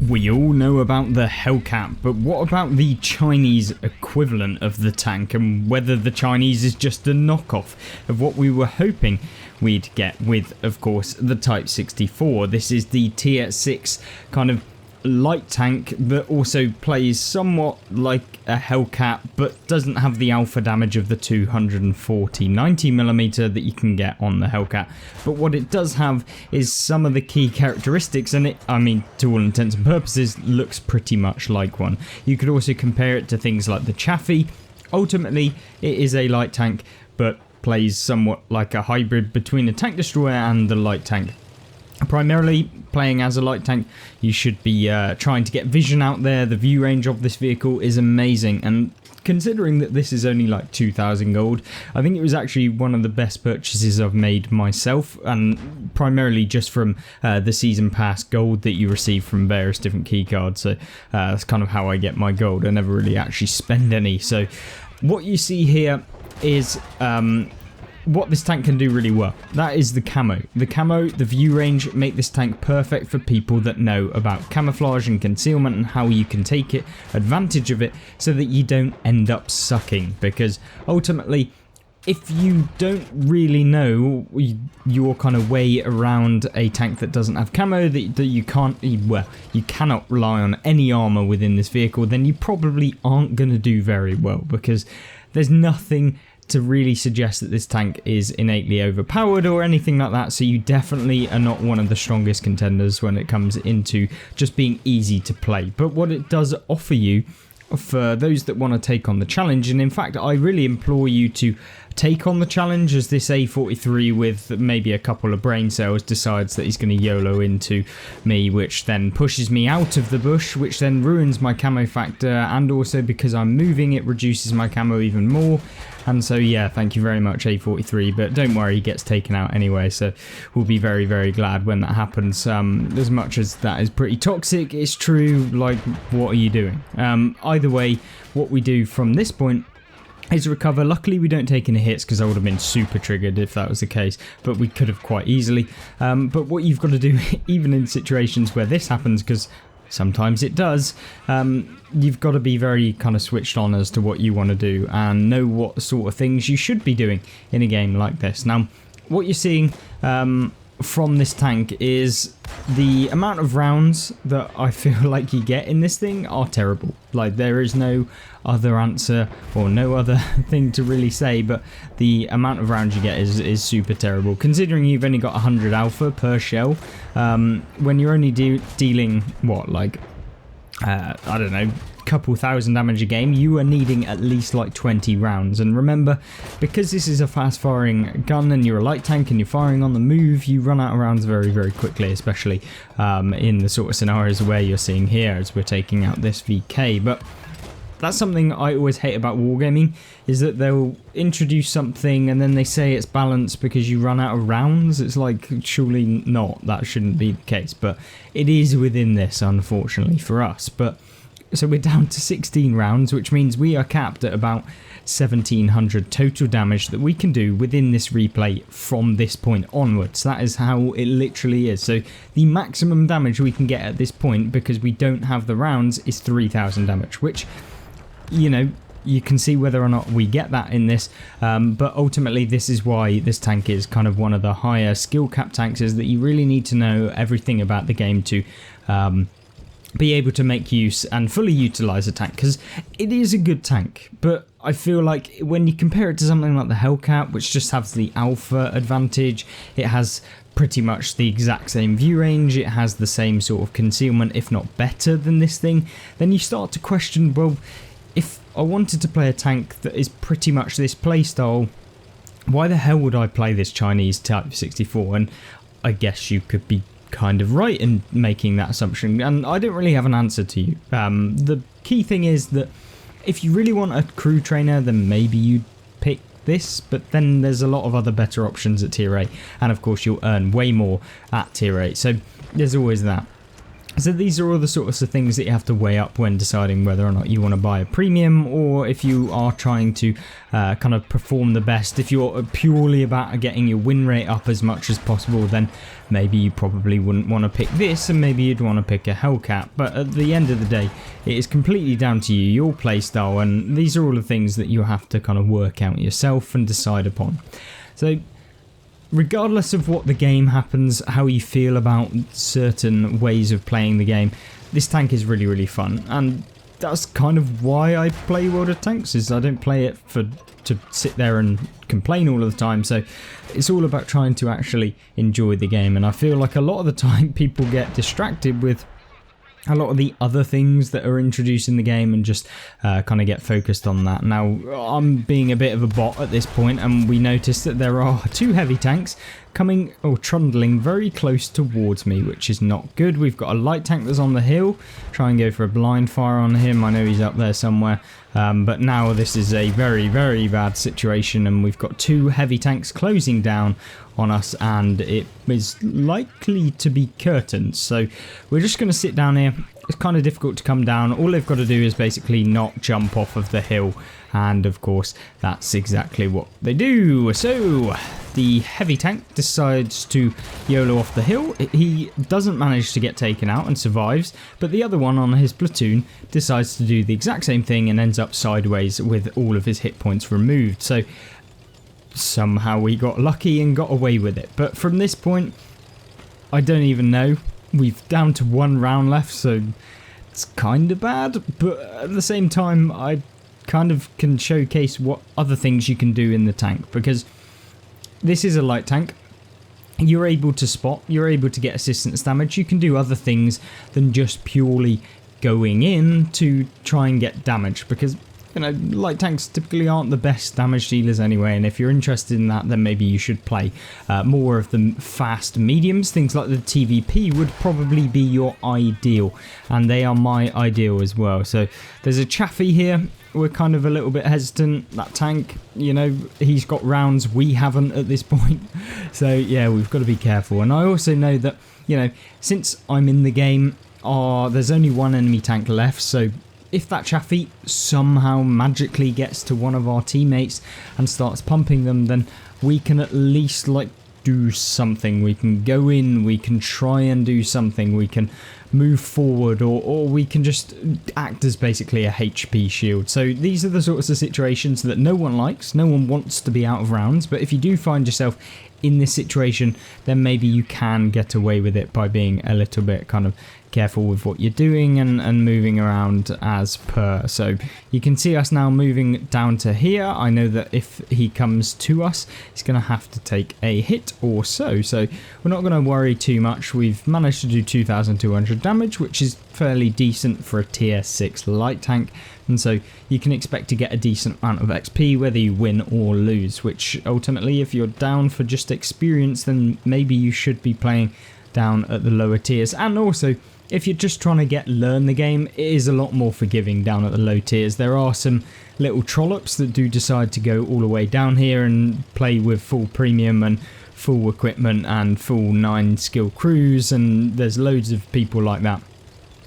We all know about the Hellcat, but what about the Chinese equivalent of the tank, and whether the Chinese is just a knockoff of what we were hoping we'd get with, of course, the Type 64. This is the Tier 6 kind of light tank that also plays somewhat like a Hellcat, but doesn't have the alpha damage of the 240 90mm that you can get on the Hellcat. But what it does have is some of the key characteristics, and it, I mean, to all intents and purposes, looks pretty much like one. You could also compare it to things like the Chaffee. Ultimately, it is a light tank, but plays somewhat like a hybrid between a tank destroyer and the light tank. Primarily playing as a light tank, you should be trying to get vision out there. The view range of this vehicle is amazing, and considering that this is only like 2,000 gold, I think it was actually one of the best purchases I've made myself, and primarily just from the season pass gold that you receive from various different key cards. So that's kind of how I get my gold. I never really actually spend any. So what you see here is what this tank can do really well. That is the camo. The camo, the view range, make this tank perfect for people that know about camouflage and concealment and how you can take advantage of it so that you don't end up sucking. Because ultimately, if you don't really know your kind of way around a tank that doesn't have camo, that you can't, well, you cannot rely on any armor within this vehicle, then you probably aren't going to do very well, because there's nothing to really suggest that this tank is innately overpowered or anything like that. So you definitely are not one of the strongest contenders when it comes into just being easy to play. But what it does offer you, for those that want to take on the challenge, and in fact I really implore you to take on the challenge, as this A43 with maybe a couple of brain cells decides that he's going to YOLO into me, which then pushes me out of the bush, which then ruins my camo factor, and also because I'm moving it reduces my camo even more. And so yeah, thank you very much A43, but don't worry, he gets taken out anyway, so we'll be very, very glad when that happens. As much as that is pretty toxic, it's true, like, what are you doing? Either way, what we do from this point is recover. Luckily we don't take any hits, because I would have been super triggered if that was the case, but we could have quite easily. But what you've got to do, even in situations where this happens, because sometimes it does, you've got to be very kind of switched on as to what you want to do and know what sort of things you should be doing in a game like this. Now, what you're seeing from this tank is the amount of rounds that I feel like you get in this thing are terrible. Like, there is no other answer or no other thing to really say, but the amount of rounds you get is super terrible, considering you've only got 100 alpha per shell. When you're only dealing what, like I don't know, couple thousand damage a game, you are needing at least like 20 rounds. And remember, because this is a fast firing gun and you're a light tank and you're firing on the move, you run out of rounds very, very quickly, especially in the sort of scenarios where you're seeing here as we're taking out this VK. But that's something I always hate about wargaming, is that they'll introduce something and then they say it's balanced because you run out of rounds. It's like, surely not, that shouldn't be the case, but it is within this, unfortunately for us. But so we're down to 16 rounds, which means we are capped at about 1700 total damage that we can do within this replay from this point onwards. That is how it literally is. So the maximum damage we can get at this point, because we don't have the rounds, is 3000 damage, which, you know, you can see whether or not we get that in this, but ultimately this is why this tank is kind of one of the higher skill cap tanks, is that you really need to know everything about the game to be able to make use and fully utilize a tank, because it is a good tank. But I feel like when you compare it to something like the Hellcat, which just has the alpha advantage, it has pretty much the exact same view range, it has the same sort of concealment, if not better than this thing, then you start to question, well, if I wanted to play a tank that is pretty much this playstyle, why the hell would I play this Chinese Type 64? And I guess you could be kind of right in making that assumption, and I don't really have an answer to you. The key thing is that if you really want a crew trainer, then maybe you'd pick this, but then there's a lot of other better options at tier 8, and of course you'll earn way more at tier 8, so there's always that. So these are all the sorts of things that you have to weigh up when deciding whether or not you want to buy a premium, or if you are trying to kind of perform the best. If you're purely about getting your win rate up as much as possible, then maybe you probably wouldn't want to pick this, and maybe you'd want to pick a Hellcat. But at the end of the day, it is completely down to you, your playstyle, and these are all the things that you have to kind of work out yourself and decide upon. So regardless of what the game happens, how you feel about certain ways of playing the game, this tank is really, really fun. And that's kind of why I play World of Tanks, is I don't play it to sit there and complain all of the time. So it's all about trying to actually enjoy the game. And I feel like a lot of the time people get distracted with a lot of the other things that are introduced in the game and just kind of get focused on that. Now, I'm being a bit of a bot at this point, and we notice that there are 2 heavy tanks coming or trundling very close towards me, which is not good. We've got a light tank that's on the hill. Try and go for a blind fire on him. I know he's up there somewhere. But now this is a very, very bad situation, and we've got 2 heavy tanks closing down on us, and it is likely to be curtains. So we're just going to sit down here. It's kind of difficult to come down. All they've got to do is basically not jump off of the hill, and of course that's exactly what they do. So the heavy tank decides to YOLO off the hill. He doesn't manage to get taken out and survives, but the other one on his platoon decides to do the exact same thing and ends up sideways with all of his hit points removed. So somehow we got lucky and got away with it. But from this point, I don't even know. We've down to 1 round left, so it's kind of bad. But at the same time, I kind of can showcase what other things you can do in the tank, because this is a light tank. You're able to spot, you're able to get assistance damage. You can do other things than just purely going in to try and get damage, because you know, light tanks typically aren't the best damage dealers anyway, and if you're interested in that, then maybe you should play more of the fast mediums. Things like the TVP would probably be your ideal, and they are my ideal as well. So there's a Chaffee here. We're kind of a little bit hesitant. That tank, you know, he's got rounds, we haven't at this point. So yeah, we've got to be careful. And I also know that, you know, since I'm in the game, there's only 1 enemy tank left, so if that Chaffee somehow magically gets to one of our teammates and starts pumping them, then we can at least like do something. We can go in, we can try and do something, we can move forward, or we can just act as basically a HP shield. So these are the sorts of situations that no one likes, no one wants to be out of rounds, but if you do find yourself in this situation, then maybe you can get away with it by being a little bit kind of careful with what you're doing and moving around as per. So you can see us now moving down to here. I know that if he comes to us, he's going to have to take a hit or so. So we're not going to worry too much. We've managed to do 2,200 damage, which is fairly decent for a tier 6 light tank. And so you can expect to get a decent amount of XP whether you win or lose, which ultimately, if you're down for just experience, then maybe you should be playing down at the lower tiers. And also, if you're just trying to learn the game, it is a lot more forgiving down at the low tiers. There are some little trollops that do decide to go all the way down here and play with full premium and full equipment and full 9 skill crews, and there's loads of people like that.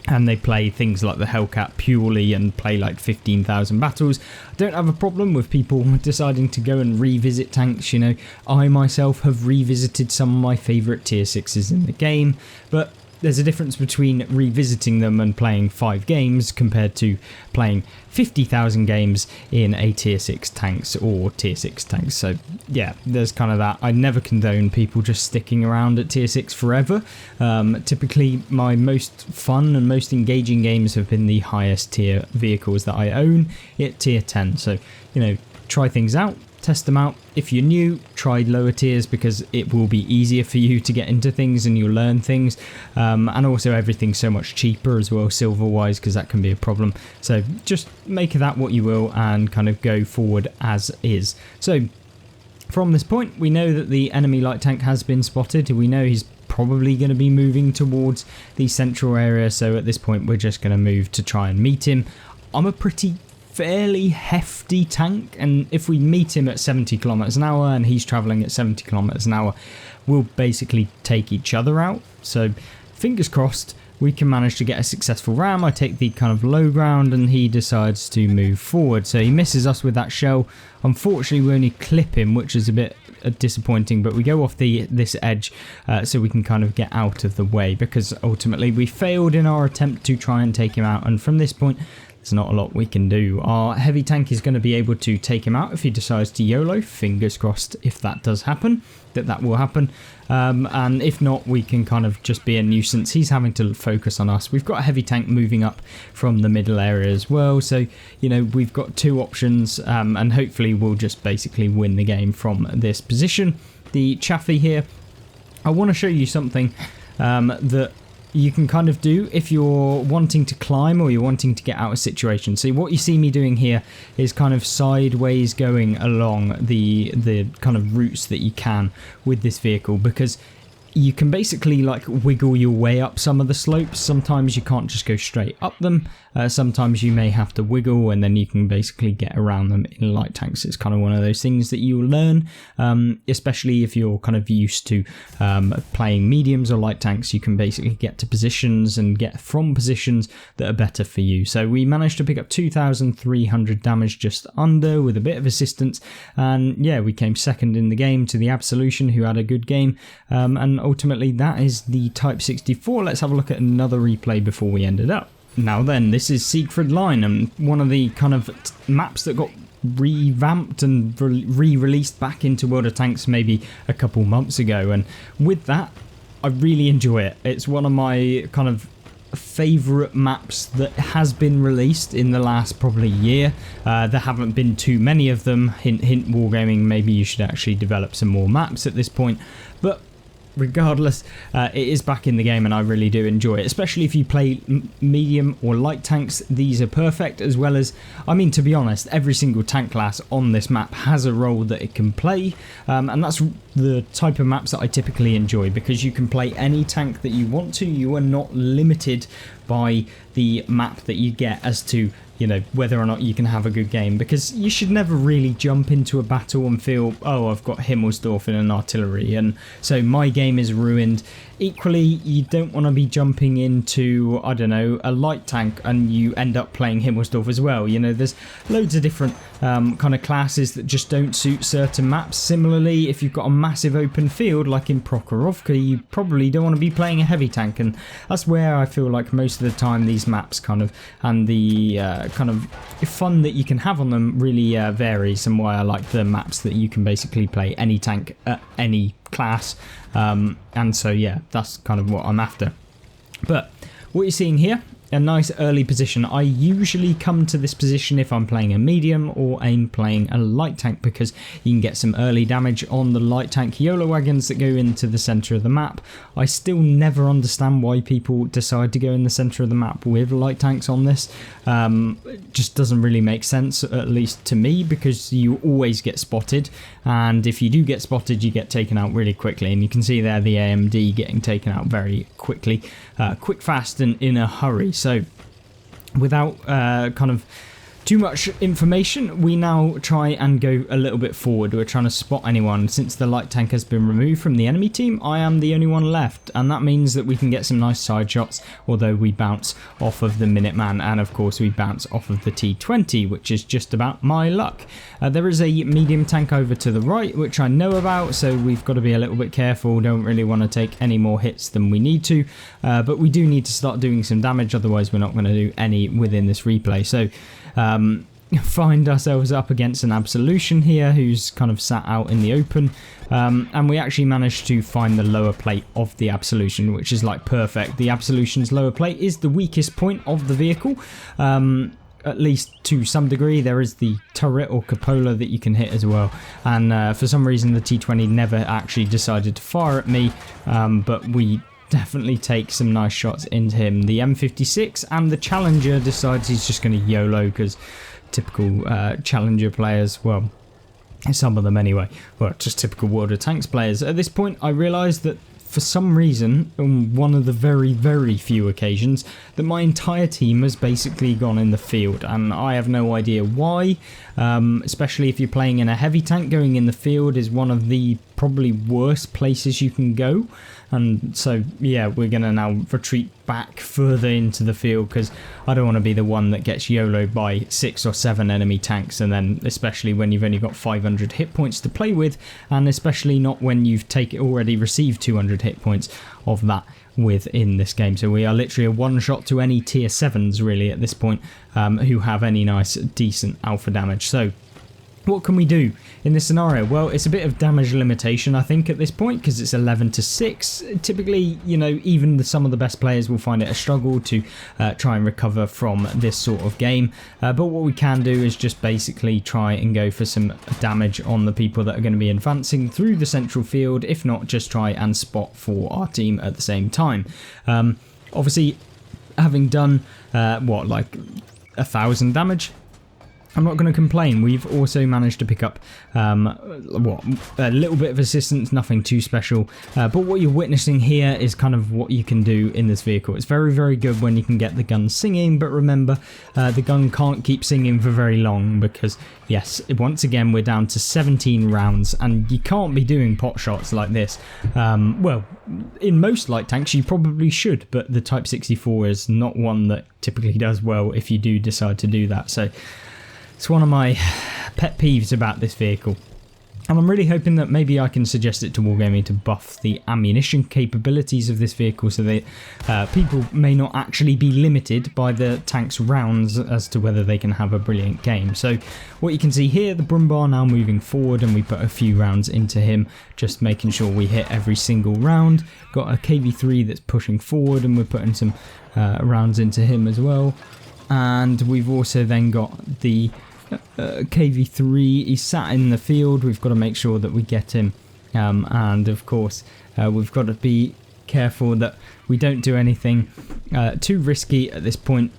And they play things like the Hellcat purely and play like 15,000 battles. I don't have a problem with people deciding to go and revisit tanks, you know. I myself have revisited some of my favourite tier 6s in the game, but there's a difference between revisiting them and playing 5 games compared to playing 50,000 games in a tier 6 tanks or tier 6 tanks. So yeah, there's kind of that. I never condone people just sticking around at tier 6 forever. Typically my most fun and most engaging games have been the highest tier vehicles that I own at tier 10. So, you know, try things out, test them out. If you're new, try lower tiers because it will be easier for you to get into things and you'll learn things. And also everything's so much cheaper as well, silver wise, because that can be a problem. So just make of that what you will and kind of go forward as is. So from this point, we know that the enemy light tank has been spotted. We know he's probably going to be moving towards the central area. So at this point, we're just going to move to try and meet him. I'm a fairly hefty tank, and if we meet him at 70 kilometers an hour and he's traveling at 70 kilometers an hour, we'll basically take each other out. So fingers crossed we can manage to get a successful ram. I take the kind of low ground and he decides to move forward. So he misses us with that shell. Unfortunately, we only clip him, which is a bit disappointing, but we go off this edge so we can kind of get out of the way, because ultimately we failed in our attempt to try and take him out, and from this point there's not a lot we can do. Our heavy tank is going to be able to take him out if he decides to YOLO. Fingers crossed if that does happen, that will happen. And if not, we can kind of just be a nuisance. He's having to focus on us. We've got a heavy tank moving up from the middle area as well. So, you know, we've got two options, and hopefully we'll just basically win the game from this position. The Chaffee here, I want to show you something that you can kind of do if you're wanting to climb or you're wanting to get out of situation. So what you see me doing here is kind of sideways going along the kind of routes that you can with this vehicle, because you can basically like wiggle your way up some of the slopes. Sometimes you can't just go straight up them. Sometimes you may have to wiggle, and then you can basically get around them in light tanks. It's kind of one of those things that you'll learn, especially if you're kind of used to playing mediums or light tanks. You can basically get to positions and get from positions that are better for you. So we managed to pick up 2,300 damage just under with a bit of assistance, and yeah, we came second in the game to the Absolution, who had a good game, and ultimately that is the Type 64. Let's have a look at another replay before we ended up. Now then, this is Siegfried Line, and one of the kind of maps that got revamped and re-released back into World of Tanks maybe a couple months ago, and with that I really enjoy it. It's one of my kind of favourite maps that has been released in the last probably year. There haven't been too many of them. Hint hint, Wargaming, maybe you should actually develop some more maps at this point, but regardless, it is back in the game and I really do enjoy it, especially if you play medium or light tanks. These are perfect, as well as, I mean, to be honest, every single tank class on this map has a role that it can play, and that's the type of maps that I typically enjoy, because you can play any tank that you want to. You are not limited by the map that you get as to, you know, whether or not you can have a good game, because you should never really jump into a battle and feel, oh, I've got Himmelsdorf in an artillery and so my game is ruined. Equally, you don't want to be jumping into, I don't know, a light tank and you end up playing Himmelsdorf as well. You know, there's loads of different kind of classes that just don't suit certain maps. Similarly, if you've got a massive open field like in Prokhorovka, you probably don't want to be playing a heavy tank, and that's where I feel like most of the time these maps kind of, and the kind of fun that you can have on them really varies, and why I like the maps that you can basically play any tank at any class, and so yeah, that's kind of what I'm after. But what you're seeing here, a nice early position. I usually come to this position if I'm playing a medium or I'm playing a light tank, because you can get some early damage on the light tank YOLO wagons that go into the center of the map. I still never understand why people decide to go in the center of the map with light tanks on this. It just doesn't really make sense, at least to me, because you always get spotted, and if you do get spotted you get taken out really quickly, and you can see there the AMD getting taken out very quickly, quick, fast and in a hurry. So without kind of too much information, we now try and go a little bit forward. We're trying to spot anyone. Since the light tank has been removed from the enemy team, I am the only one left, and that means that we can get some nice side shots, although we bounce off of the Minuteman, and of course we bounce off of the T20, which is just about my luck. There is a medium tank over to the right, which I know about, so we've got to be a little bit careful. Don't really want to take any more hits than we need to, but we do need to start doing some damage, otherwise we're not going to do any within this replay. So find ourselves up against an Absolution here, who's kind of sat out in the open, and we actually managed to find the lower plate of the Absolution, which is like perfect. The Absolution's lower plate is the weakest point of the vehicle, at least to some degree. There is the turret or cupola that you can hit as well, and for some reason the T20 never actually decided to fire at me, but we definitely take some nice shots into him. The M56 and the Challenger decides he's just going to YOLO, because typical Challenger players, well, some of them anyway, well, just typical World of Tanks players. At this point I realised that for some reason, on one of the very, very few occasions, that my entire team has basically gone in the field, and I have no idea why, especially if you're playing in a heavy tank. Going in the field is one of the probably worse places you can go. And so yeah, we're gonna now retreat back further into the field because I don't want to be the one that gets YOLO'd by 6 or 7 enemy tanks, and then especially when you've only got 500 hit points to play with, and especially not when you've already received 200 hit points of that within this game. So we are literally a one shot to any tier 7s really at this point, who have any nice decent alpha damage. So what can we do in this scenario? Well, it's a bit of damage limitation, I think, at this point, because it's 11 to 6. Typically, you know, even some of the best players will find it a struggle to try and recover from this sort of game. But what we can do is just basically try and go for some damage on the people that are going to be advancing through the central field. If not, just try and spot for our team at the same time. Obviously, having done, like 1,000 damage, I'm not going to complain. We've also managed to pick up a little bit of assistance, nothing too special. But what you're witnessing here is kind of what you can do in this vehicle. It's very, very good when you can get the gun singing, but remember, the gun can't keep singing for very long because, yes, once again, we're down to 17 rounds and you can't be doing pot shots like this. Well, in most light tanks, you probably should, but the Type 64 is not one that typically does well if you do decide to do that. So it's one of my pet peeves about this vehicle. And I'm really hoping that maybe I can suggest it to Wargaming to buff the ammunition capabilities of this vehicle so that people may not actually be limited by the tank's rounds as to whether they can have a brilliant game. So what you can see here, the Brumbar now moving forward, and we put a few rounds into him, just making sure we hit every single round. Got a KV-3 that's pushing forward, and we're putting some rounds into him as well. And we've also then got the KV-3, he's sat in the field. We've got to make sure that we get him, and of course we've got to be careful that we don't do anything too risky at this point.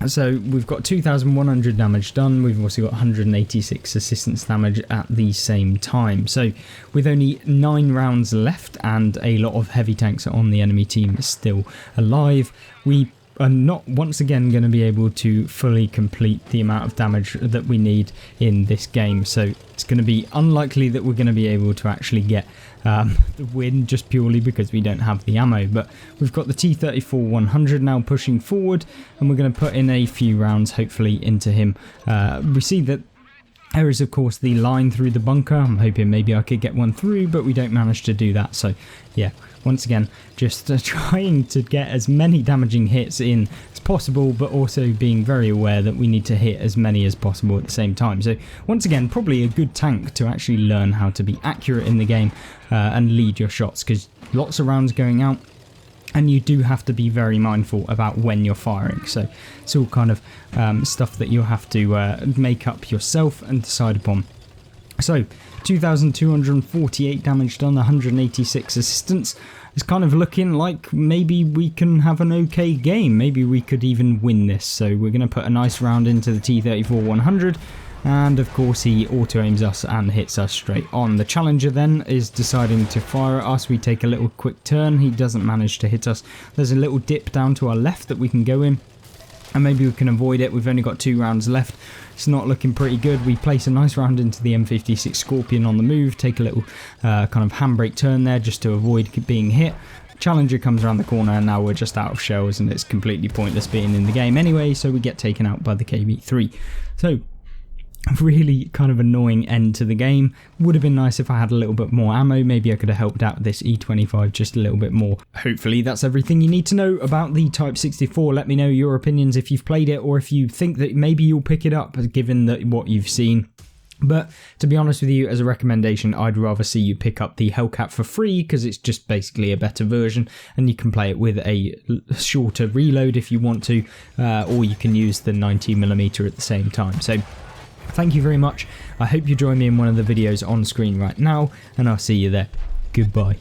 So we've got 2,100 damage done. We've also got 186 assistance damage at the same time. So with only 9 rounds left and a lot of heavy tanks on the enemy team still alive, we are not once again going to be able to fully complete the amount of damage that we need in this game. So it's going to be unlikely that we're going to be able to actually get the win just purely because we don't have the ammo. But we've got the T-34-100 now pushing forward, and we're going to put in a few rounds hopefully into him. We see that there is of course the line through the bunker. I'm hoping maybe I could get one through, but we don't manage to do that. So yeah, once again, just trying to get as many damaging hits in as possible, but also being very aware that we need to hit as many as possible at the same time. So once again, probably a good tank to actually learn how to be accurate in the game and lead your shots, because lots of rounds going out, and you do have to be very mindful about when you're firing. So it's all kind of stuff that you'll have to make up yourself and decide upon. So 2,248 damage done, 186 assistance. It's kind of looking like maybe we can have an okay game. Maybe we could even win this. So we're going to put a nice round into the T-34-100. And of course he auto-aims us and hits us straight on. The Challenger then is deciding to fire at us. We take a little quick turn. He doesn't manage to hit us. There's a little dip down to our left that we can go in, and maybe we can avoid it. We've only got 2 rounds left. It's not looking pretty good. We place a nice round into the M56 Scorpion on the move. Take a little kind of handbrake turn there just to avoid being hit. Challenger comes around the corner, and now we're just out of shells, and it's completely pointless being in the game anyway, so we get taken out by the KV-3. So really kind of annoying end to the game. Would have been nice if I had a little bit more ammo. Maybe I could have helped out this E25 just a little bit more. Hopefully that's everything you need to know about the Type 64. Let me know your opinions if you've played it, or if you think that maybe you'll pick it up given that what you've seen. But to be honest with you, as a recommendation, I'd rather see you pick up the Hellcat for free, because it's just basically a better version, and you can play it with a shorter reload if you want to, or you can use the 90mm at the same time. So thank you very much. I hope you join me in one of the videos on screen right now, and I'll see you there. Goodbye.